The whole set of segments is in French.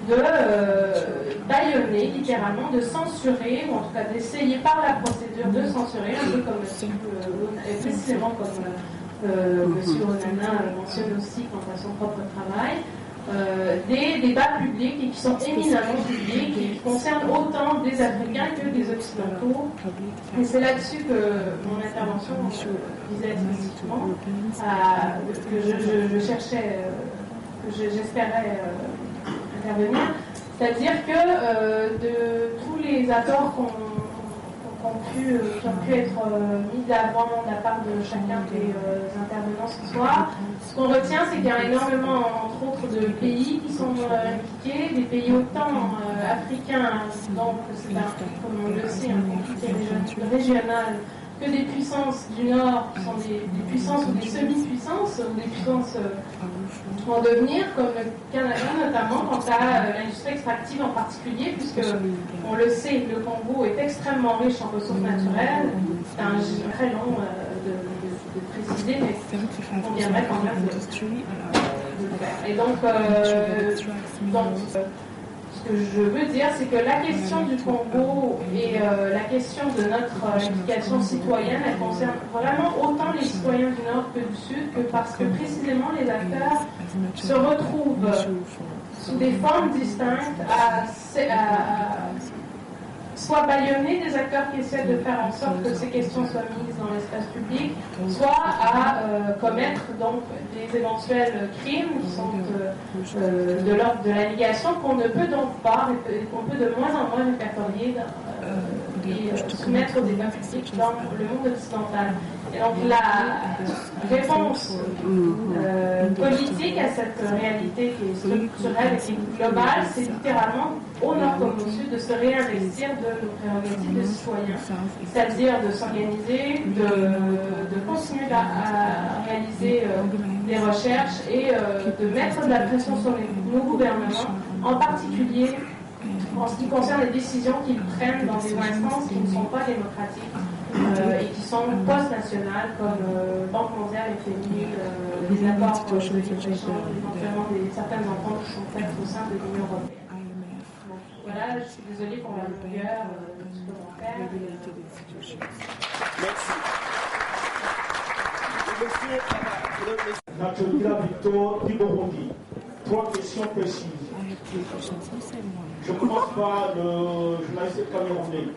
de bâillonner, littéralement, de censurer, ou en tout cas d'essayer par la procédure de censurer, un peu comme précisément comme M. Onana mentionne aussi quant à son propre travail, des débats publics et qui sont éminemment publics et qui concernent autant des Africains que des Occidentaux. Et c'est là-dessus que mon intervention visait spécifiquement, que je cherchais, que j'espérais intervenir. C'est-à-dire que de tous les apports qui ont pu être mis d'avant de la part de chacun des intervenants ce soir, ce qu'on retient, c'est qu'il y a énormément, entre autres, de pays qui sont impliqués, des pays autant africains, donc c'est comme on le sait, un conflit régional, que des puissances du Nord, qui sont des puissances ou des semi-puissances, ou des puissances en devenir, comme le Canada notamment, quant à l'industrie extractive en particulier, puisque, on le sait, le Congo est extrêmement riche en ressources naturelles. C'est un très long de préciser, mais on viendrait quand même de le faire. Et donc ce que je veux dire, c'est que la question du Congo et la question de notre implication citoyenne, elle concerne vraiment autant les citoyens du Nord que du Sud, que parce que précisément les acteurs se retrouvent sous des formes distinctes soit bâillonner des acteurs qui essaient de faire en sorte que ces questions soient mises dans l'espace public, soit à commettre donc des éventuels crimes qui sont de l'ordre de la négation qu'on ne peut donc pas, qu'on peut de moins en moins répertorier et soumettre au débat public dans le monde occidental. Et donc la réponse politique à cette réalité qui est structurelle et qui est globale, c'est littéralement au Nord comme au Sud de se réinvestir de nos prérogatives de citoyens, c'est-à-dire de s'organiser, de continuer à réaliser des recherches et de mettre de la pression sur nos gouvernements, en particulier en ce qui concerne les décisions qu'ils prennent dans des instances qui ne sont pas démocratiques et qui sont post-nationales, comme Banque mondiale et FMI, les accords de libre-échange, éventuellement certaines ententes qui sont faites au sein de l'Union européenne. Donc, voilà, je suis désolée pour la longueur de ce commentaire. Merci. Nathalie Victor du Burundi. 3 questions précises. Je commence par le journaliste camerounais.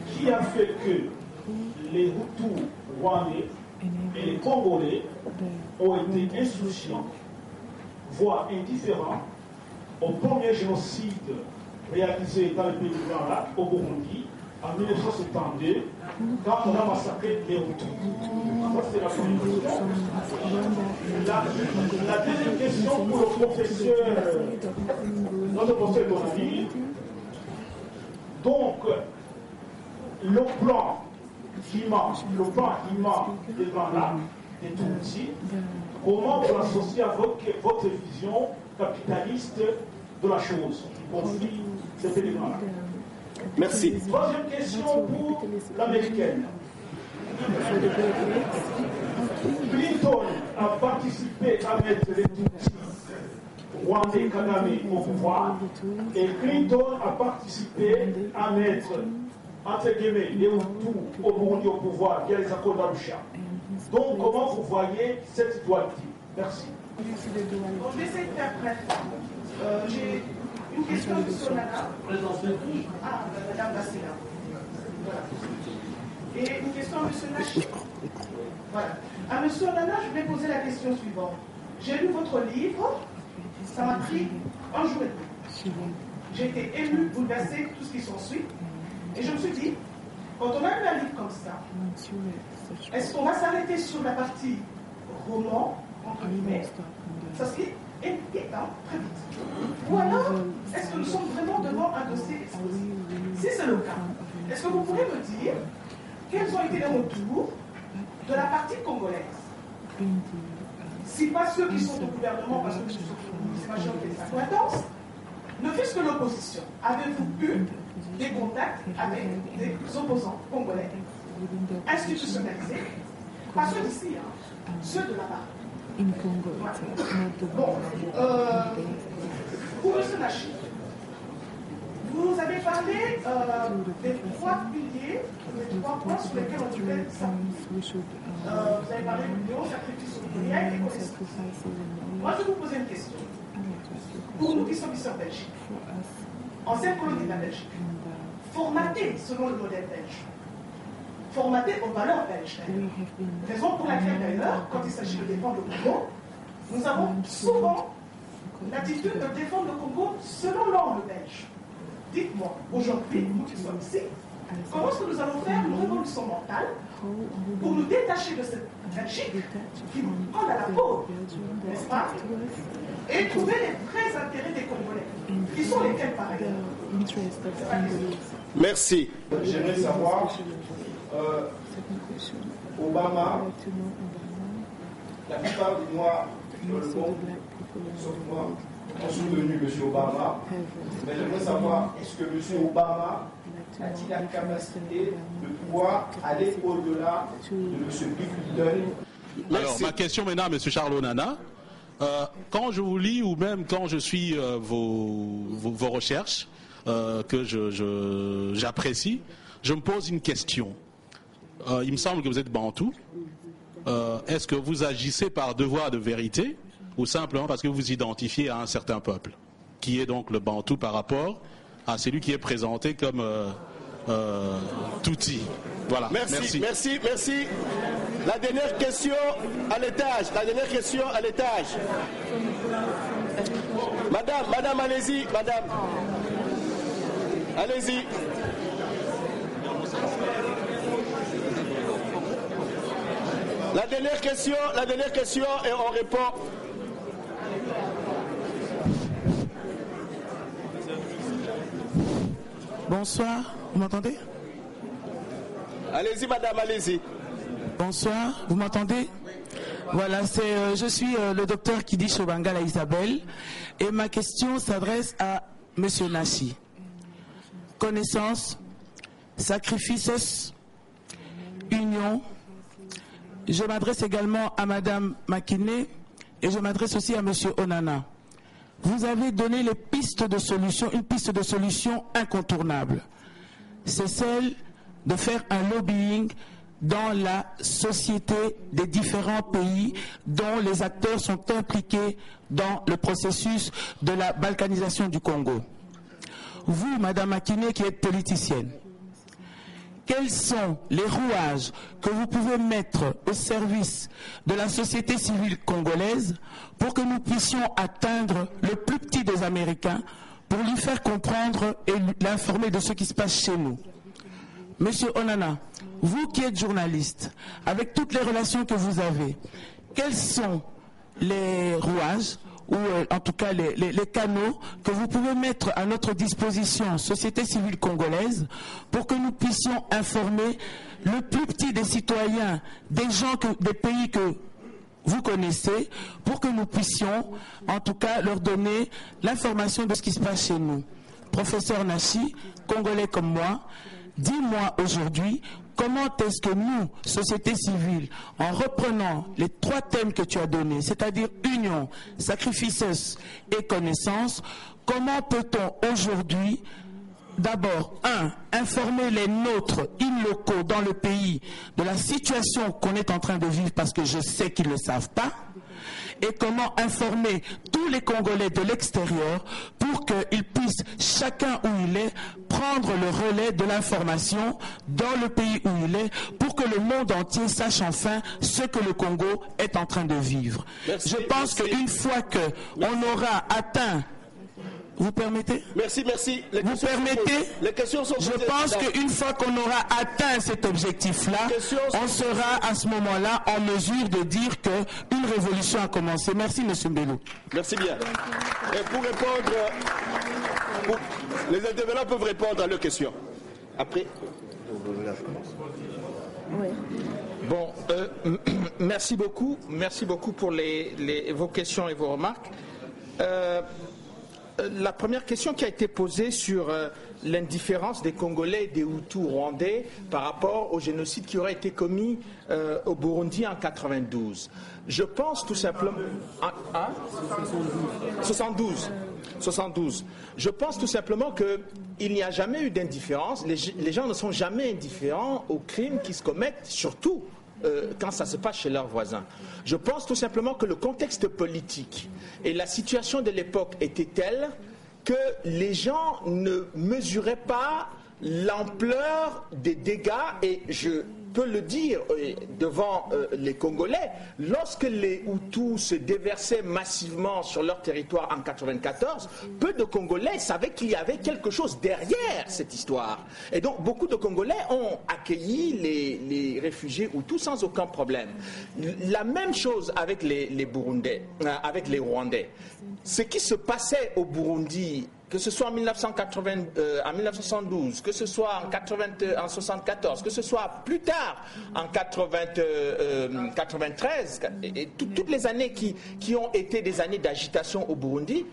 Qui a fait que les Hutus rwandais et les Congolais ont été insouciants, voire indifférents, au premier génocide réalisé dans le pays du Grand Lac, au Burundi, en 1972, quand on a massacré les Hutus. Ça, c'est la première question. La deuxième question pour le professeur, notre professeur d'économie. Donc, le plan climat des Grands Lacs, des Tutsis, comment vous l'associez à votre vision capitaliste de la chose, y compris des pays des Grands Lacs? Merci. Troisième question pour l'américaine. Clinton a participé à mettre les Tutsis rwandais Kagame au pouvoir, et Clinton a participé à mettre, entre guillemets, les Hutus au Burundi au pouvoir via les accords d'Arusha. Donc, comment vous voyez cette dualité? Merci. Je vais essayer de faire bref. J'ai une question de Sonana. Ah, Madame Bassela. Voilà. Et une question à M. Nachi. Voilà. À M. Onana, je vais poser la question suivante. J'ai lu votre livre, ça m'a pris un jour et demi. J'ai été émue, bouleversée, tout ce qui s'ensuit. Et je me suis dit, quand on a lu un livre comme ça, est-ce qu'on va s'arrêter sur la partie roman, entre guillemets, ça serait inquiétant très vite. Ou alors, est-ce que nous sommes vraiment devant un dossier explosif? Si c'est le cas, est-ce que vous pourrez me dire quels ont été les retours de la partie congolaise? Si pas ceux qui sont au gouvernement, parce que nous imaginons que c'est accointances, ne fût-ce que l'opposition. Avez-vous eu des contacts avec des opposants congolais institutionnalisés? Pas ceux d'ici, ceux de là-bas. Bon, Pour M. Nachi, vous avez parlé des 3 piliers, des 3 points sur lesquels on devait s'appuyer. Vous avez parlé du sacrifice citoyen et connaissance. Moi, je vais vous poser une question. Pour nous qui sommes ici en Belgique, ancienne colonie de la Belgique, formatés selon le modèle belge, formatés aux valeurs belges. Raison pour laquelle, d'ailleurs, quand il s'agit de défendre le Congo, nous avons souvent l'attitude de défendre le Congo selon l'angle belge. Dites-moi, aujourd'hui, nous qui sommes ici, comment est-ce que nous allons faire une révolution mentale pour nous détacher de cette Belgique qui nous prend à la peau, n'est-ce pas, et trouver les vrais intérêts des Congolais, qui sont lesquels par ailleurs? Merci. J'aimerais savoir, Obama, la plupart des Noirs dans le monde, sauf moi, ont soutenu M. Obama. Mais j'aimerais savoir, est-ce que M. Obama a-t-il la capacité de pouvoir aller au-delà de M. Bill Clinton? Alors, ma question maintenant à M. Charles Onana. Quand je vous lis ou même quand je suis vos recherches que j'apprécie, je me pose une question. Il me semble que vous êtes bantou. Est-ce que vous agissez par devoir de vérité ou simplement parce que vous vous identifiez à un certain peuple, qui est donc le bantou par rapport à celui qui est présenté comme Tutsi? Voilà. Merci. La dernière question à l'étage. Madame, allez-y, madame. Allez-y. La dernière question et on répond. Bonsoir, vous m'entendez? Allez-y, madame, allez-y. Bonsoir, vous m'entendez? Voilà, je suis le docteur Kidi Chobangala Isabelle et ma question s'adresse à Monsieur Nachi. Connaissance, sacrifices, union. Je m'adresse également à Madame Makiné et je m'adresse aussi à Monsieur Onana. Vous avez donné les pistes de solution, une piste de solution incontournable. C'est celle de faire un lobbying dans la société des différents pays dont les acteurs sont impliqués dans le processus de la balkanisation du Congo. Vous, Madame Akiné, qui êtes politicienne, quels sont les rouages que vous pouvez mettre au service de la société civile congolaise pour que nous puissions atteindre le plus petit des Américains pour lui faire comprendre et l'informer de ce qui se passe chez nous? Monsieur Onana, vous qui êtes journaliste, avec toutes les relations que vous avez, quels sont les rouages ou en tout cas les canaux que vous pouvez mettre à notre disposition, société civile congolaise, pour que nous puissions informer le plus petit des citoyens, des gens, des pays que vous connaissez, pour que nous puissions en tout cas leur donner l'information de ce qui se passe chez nous? Professeur Nachi, Congolais comme moi, dis-moi aujourd'hui, comment est-ce que nous, société civile, en reprenant les 3 thèmes que tu as donnés, c'est-à-dire union, sacrifices et connaissance, comment peut-on aujourd'hui, d'abord, informer les nôtres, in-locaux, dans le pays, de la situation qu'on est en train de vivre, parce que je sais qu'ils ne le savent pas, et comment informer tous les Congolais de l'extérieur pour qu'ils puissent, chacun où il est, prendre le relais de l'information dans le pays où il est, pour que le monde entier sache enfin ce que le Congo est en train de vivre. Merci, je pense qu'une fois qu'on aura atteint... Vous permettez? Merci. Vous permettez? Les questions sont posées. Je pense qu'une fois qu'on aura atteint cet objectif-là, on sera à ce moment-là en mesure de dire qu'une révolution a commencé. Merci, Monsieur Mbelou. Merci bien. Et pour répondre, les intervenants peuvent répondre à leurs questions. Après. Oui. Bon, merci beaucoup pour vos questions et vos remarques. La première question qui a été posée sur l'indifférence des Congolais et des Hutus rwandais par rapport au génocide qui aurait été commis au Burundi en 92. Je pense tout simplement... 72. 72. Je pense tout simplement qu'il n'y a jamais eu d'indifférence. Les gens ne sont jamais indifférents aux crimes qui se commettent, surtout quand ça se passe chez leurs voisins. Je pense tout simplement que le contexte politique et la situation de l'époque étaient tels que les gens ne mesuraient pas l'ampleur des dégâts, et je peux le dire devant les Congolais, lorsque les Hutus se déversaient massivement sur leur territoire en 1994, peu de Congolais savaient qu'il y avait quelque chose derrière cette histoire. Et donc beaucoup de Congolais ont accueilli les réfugiés Hutus sans aucun problème. La même chose avec les Burundais, avec les Rwandais. Ce qui se passait au Burundi, que ce soit en 1972, que ce soit en 1974, que ce soit plus tard en 1993, et toutes les années qui ont été des années d'agitation au Burundi,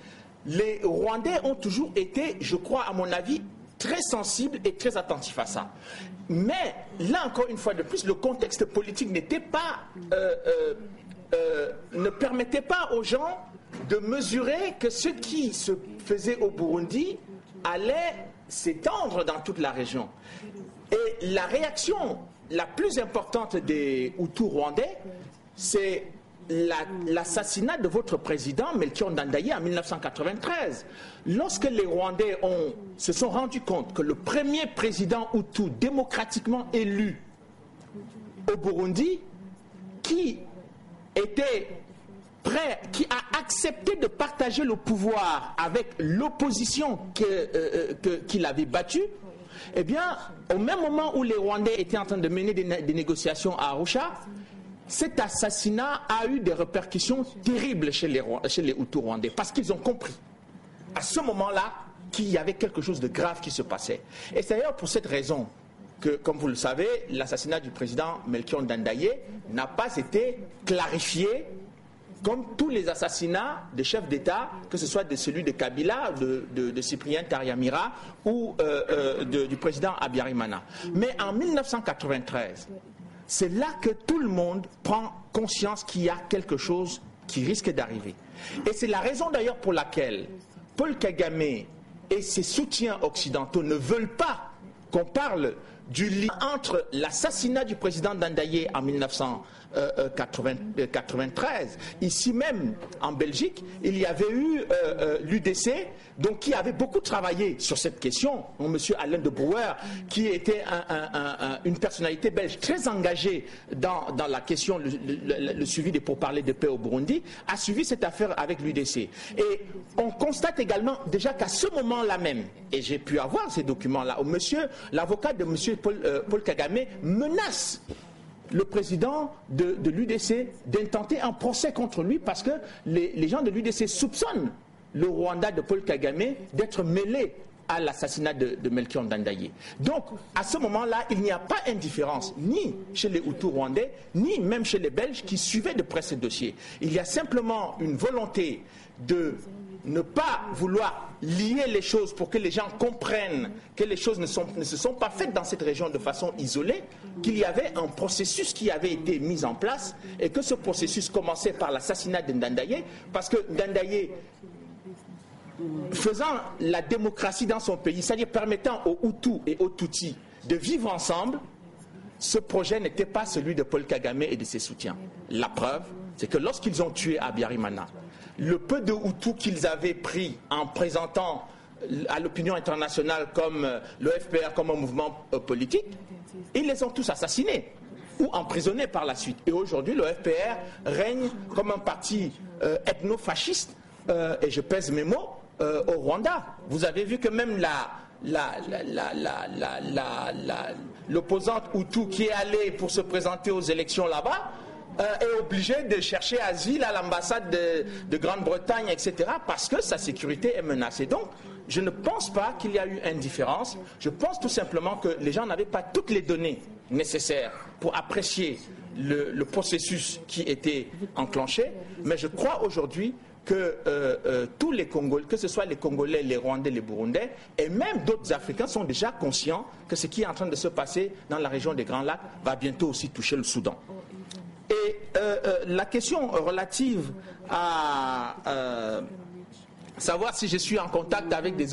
les Rwandais ont toujours été, je crois à mon avis, très sensibles et très attentifs à ça. Mais là encore une fois de plus, le contexte politique n'était pas, ne permettait pas aux gens de mesurer que ce qui se faisait au Burundi allait s'étendre dans toute la région. Et la réaction la plus importante des Hutus rwandais, c'est l'assassinat de votre président Melchior Ndadaye en 1993. Lorsque les Rwandais se sont rendus compte que le premier président Hutu démocratiquement élu au Burundi, qui a accepté de partager le pouvoir avec l'opposition qu'il avait battue, eh bien, au même moment où les Rwandais étaient en train de mener des négociations à Arusha, cet assassinat a eu des répercussions terribles chez les Hutus rwandais, parce qu'ils ont compris, à ce moment-là, qu'il y avait quelque chose de grave qui se passait. Et c'est d'ailleurs pour cette raison que, comme vous le savez, l'assassinat du président Melchior Ndadaye n'a pas été clarifié comme tous les assassinats de chefs d'État, que ce soit de celui de Kabila, de Cyprien Taryamira ou du président Habyarimana. Mais en 1993, c'est là que tout le monde prend conscience qu'il y a quelque chose qui risque d'arriver. Et c'est la raison d'ailleurs pour laquelle Paul Kagame et ses soutiens occidentaux ne veulent pas qu'on parle du lien entre l'assassinat du président Ndadaye en 1993. Ici même, en Belgique, il y avait eu l'UDC, donc qui avait beaucoup travaillé sur cette question. M. Alain de Brouwer, qui était une personnalité belge très engagée dans la question, le suivi des pourparlers de paix au Burundi, a suivi cette affaire avec l'UDC. Et on constate également déjà qu'à ce moment-là même, et j'ai pu avoir ces documents-là, l'avocat de M. Paul Kagame menace le président de l'UDC d'intenter un procès contre lui, parce que les gens de l'UDC soupçonnent le Rwanda de Paul Kagame d'être mêlé à l'assassinat de Melchior Ndadaye. Donc, à ce moment-là, il n'y a pas indifférence, ni chez les Hutus rwandais, ni même chez les Belges qui suivaient de près ce dossier. Il y a simplement une volonté de ne pas vouloir lier les choses pour que les gens comprennent que les choses ne se sont pas faites dans cette région de façon isolée, qu'il y avait un processus qui avait été mis en place, et que ce processus commençait par l'assassinat de Ndadaye, parce que Ndadaye, faisant la démocratie dans son pays, c'est-à-dire permettant aux Hutus et aux Tutsis de vivre ensemble, ce projet n'était pas celui de Paul Kagame et de ses soutiens. La preuve, c'est que lorsqu'ils ont tué Habyarimana, le peu de Hutus qu'ils avaient pris en présentant à l'opinion internationale comme le FPR comme un mouvement politique, ils les ont tous assassinés ou emprisonnés par la suite. Et aujourd'hui, le FPR règne comme un parti ethno-fasciste, et je pèse mes mots, au Rwanda. Vous avez vu que même l'opposante Hutu qui est allée pour se présenter aux élections là-bas est obligée de chercher asile à l'ambassade de Grande-Bretagne, etc., parce que sa sécurité est menacée. Donc, je ne pense pas qu'il y a eu indifférence. Je pense tout simplement que les gens n'avaient pas toutes les données nécessaires pour apprécier le processus qui était enclenché. Mais je crois aujourd'hui que tous les Congolais, que ce soit les Congolais, les Rwandais, les Burundais, et même d'autres Africains sont déjà conscients que ce qui est en train de se passer dans la région des Grands Lacs va bientôt aussi toucher le Soudan. Et la question relative à savoir si je suis en contact avec des